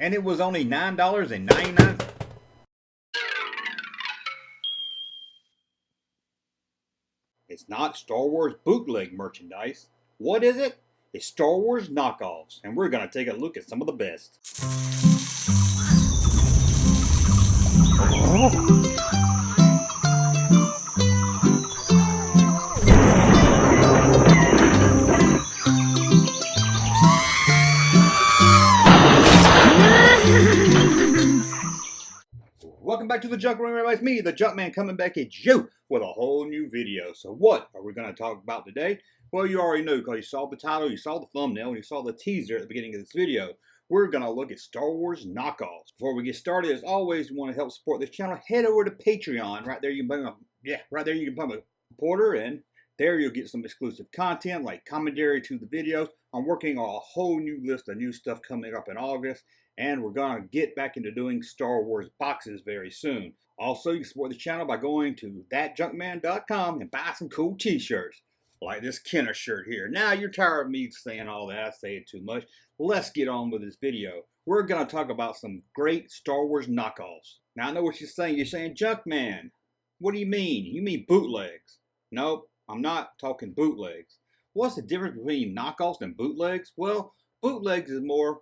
and it was only $9.99. It's not Star Wars bootleg merchandise. What is it? It's Star Wars knockoffs, and we're going to take a look at some of the best. Welcome back to the Junk Room, everybody. It's me, the Junkman, coming back at you with a whole new video. So what are we going to talk about today? Well, you already know because you saw the title, you saw the thumbnail, and you saw the teaser at the beginning of this video. We're going to look at Star Wars knockoffs. Before we get started, as always, you want to help support this channel, head over to Patreon. Right there you can become a supporter, and there you'll get some exclusive content like commentary to the videos. I'm working on a whole new list of new stuff coming up in August. And we're going to get back into doing Star Wars boxes very soon. Also, you can support the channel by going to thatjunkman.com and buy some cool t-shirts. Like this Kenner shirt here. Now, you're tired of me saying all that. I say it too much. Let's get on with this video. We're going to talk about some great Star Wars knockoffs. Now, I know what you're saying. You're saying, Junkman, what do you mean? You mean bootlegs? Nope, I'm not talking bootlegs. What's the difference between knockoffs and bootlegs? Well, bootlegs is more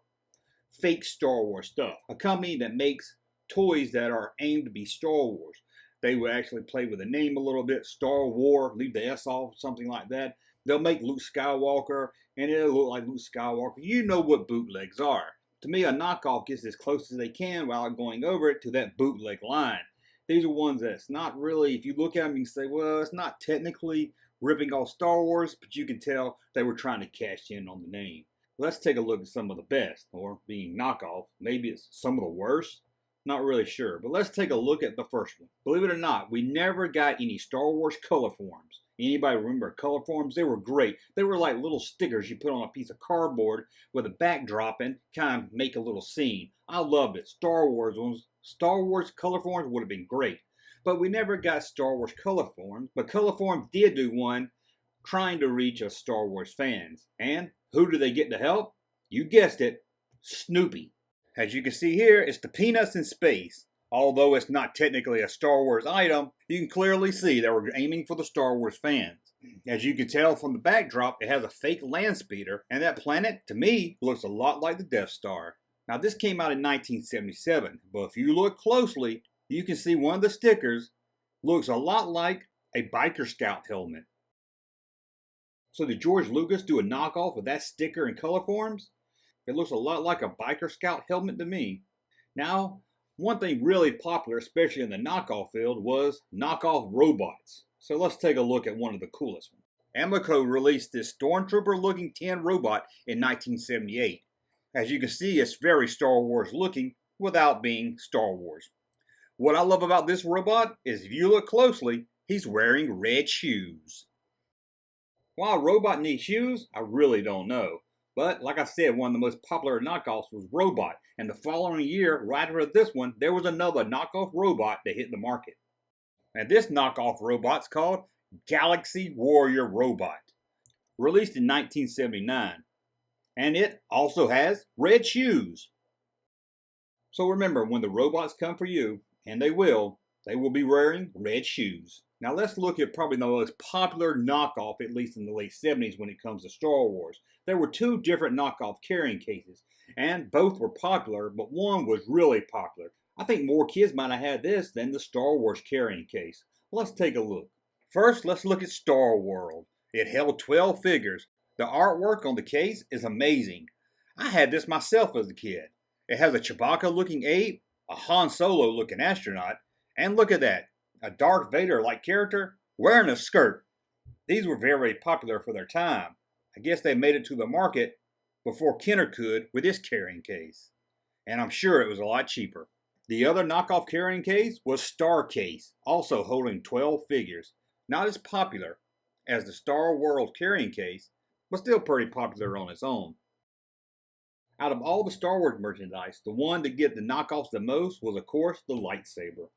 fake Star Wars stuff. A company that makes toys that are aimed to be Star Wars. They will actually play with the name a little bit. Star Wars, leave the S off, something like that. They'll make Luke Skywalker, and it'll look like Luke Skywalker. You know what bootlegs are. To me, a knockoff gets as close as they can without going over it to that bootleg line. These are ones that's not really, if you look at them, you can say, well, it's not technically ripping off Star Wars, but you can tell they were trying to cash in on the name. Let's take a look at some of the best, or being knockoff. Maybe it's some of the worst. Not really sure, but let's take a look at the first one. Believe it or not, we never got any Star Wars Colorforms. Anybody remember Colorforms? They were great. They were like little stickers you put on a piece of cardboard with a backdrop and kind of make a little scene. I loved it. Star Wars Colorforms would have been great. But we never got Star Wars Colorforms, but Colorforms did do one trying to reach us Star Wars fans. And who do they get to help? You guessed it, Snoopy. As you can see here, it's the Peanuts in space. Although it's not technically a Star Wars item, you can clearly see that we're aiming for the Star Wars fans. As you can tell from the backdrop, it has a fake land speeder, and that planet, to me, looks a lot like the Death Star. Now this came out in 1977, but if you look closely, you can see one of the stickers looks a lot like a Biker Scout helmet. So did George Lucas do a knockoff of that sticker in Colorforms? It looks a lot like a Biker Scout helmet to me. Now, one thing really popular, especially in the knockoff field, was knockoff robots. So let's take a look at one of the coolest ones. Amoco released this Stormtrooper-looking tin robot in 1978. As you can see, it's very Star Wars looking without being Star Wars. What I love about this robot is if you look closely, he's wearing red shoes. Why a robot needs shoes, I really don't know. But like I said, one of the most popular knockoffs was Robot. And the following year, right after this one, there was another knockoff robot that hit the market. And this knockoff robot's called Galaxy Warrior Robot. Released in 1979. And it also has red shoes. So remember, when the robots come for you, and they will be wearing red shoes. Now let's look at probably the most popular knockoff, at least in the late 70s when it comes to Star Wars. There were two different knockoff carrying cases, and both were popular, but one was really popular. I think more kids might have had this than the Star Wars carrying case. Let's take a look. First, let's look at Star World. It held 12 figures. The artwork on the case is amazing. I had this myself as a kid. It has a Chewbacca-looking ape, a Han Solo-looking astronaut, and look at that. A Darth Vader-like character wearing a skirt. These were very popular for their time. I guess they made it to the market before Kenner could with his carrying case. And I'm sure it was a lot cheaper. The other knockoff carrying case was Star Case, also holding 12 figures. Not as popular as the Star World carrying case, but still pretty popular on its own. Out of all the Star Wars merchandise, the one to get the knockoffs the most was, of course, the lightsaber.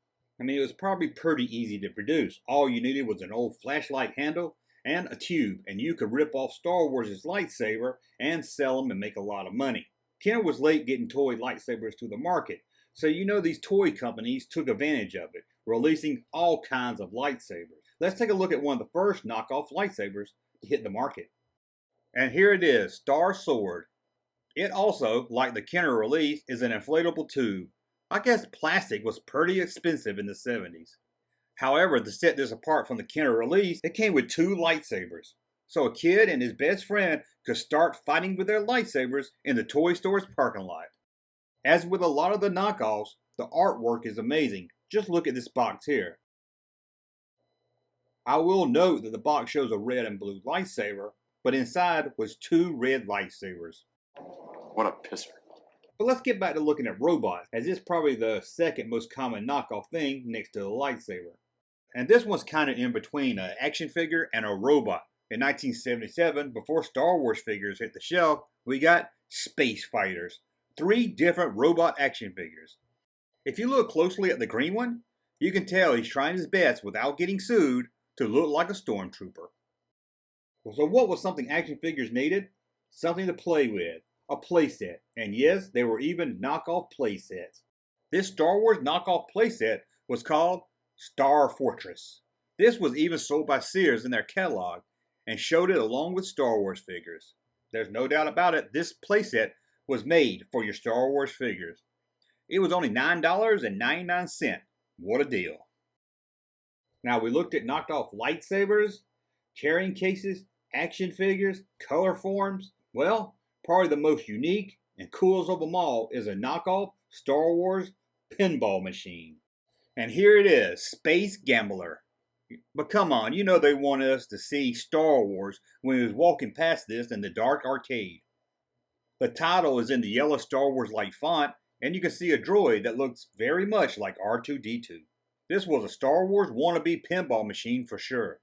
I mean, it was probably pretty easy to produce. All you needed was an old flashlight handle and a tube, and you could rip off Star Wars' lightsaber and sell them and make a lot of money. Kenner was late getting toy lightsabers to the market, so you know these toy companies took advantage of it, releasing all kinds of lightsabers. Let's take a look at one of the first knockoff lightsabers to hit the market. And here it is, Star Sword. It also, like the Kenner release, is an inflatable tube. I guess plastic was pretty expensive in the 70s. However, to set this apart from the Kenner release, it came with 2 lightsabers. So a kid and his best friend could start fighting with their lightsabers in the toy store's parking lot. As with a lot of the knockoffs, the artwork is amazing. Just look at this box here. I will note that the box shows a red and blue lightsaber, but inside was 2 red lightsabers. What a pisser. But let's get back to looking at robots, as it's probably the second most common knockoff thing next to the lightsaber. And this one's kind of in between an action figure and a robot. In 1977, before Star Wars figures hit the shelf, we got Space Fighters, 3 different robot action figures. If you look closely at the green one, you can tell he's trying his best without getting sued to look like a stormtrooper. So what was something action figures needed? Something to play with, a playset, and yes, there were even knockoff playsets. This Star Wars knockoff playset was called Star Fortress. This was even sold by Sears in their catalog, and showed it along with Star Wars figures. There's no doubt about it, this playset was made for your Star Wars figures. It was only $9.99. What a deal. Now we looked at knocked off lightsabers, carrying cases, action figures, Colorforms. Well, probably the most unique and coolest of them all is a knockoff Star Wars pinball machine. And here it is, Space Gambler. But come on, you know they wanted us to see Star Wars when we was walking past this in the dark arcade. The title is in the yellow Star Wars-like font, and you can see a droid that looks very much like R2-D2. This was a Star Wars wannabe pinball machine for sure.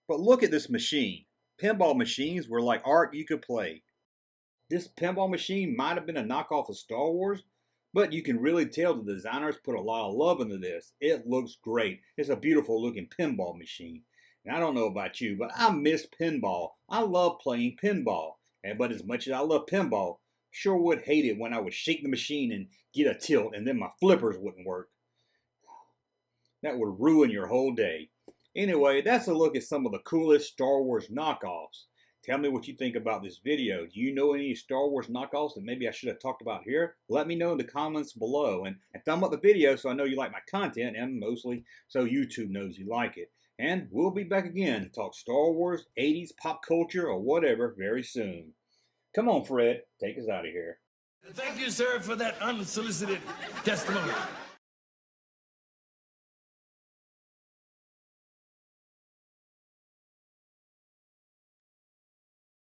But look at this machine. Pinball machines were like art you could play. This pinball machine might have been a knockoff of Star Wars, but you can really tell the designers put a lot of love into this. It looks great. It's a beautiful looking pinball machine. And I don't know about you, but I miss pinball. I love playing pinball. But as much as I love pinball, sure would hate it when I would shake the machine and get a tilt and then my flippers wouldn't work. That would ruin your whole day. Anyway, that's a look at some of the coolest Star Wars knockoffs. Tell me what you think about this video. Do you know any Star Wars knockoffs that maybe I should have talked about here? Let me know in the comments below. And thumb up the video so I know you like my content, and mostly so YouTube knows you like it. And we'll be back again to talk Star Wars, 80s, pop culture, or whatever very soon. Come on, Fred. Take us out of here. Thank you, sir, for that unsolicited testimony.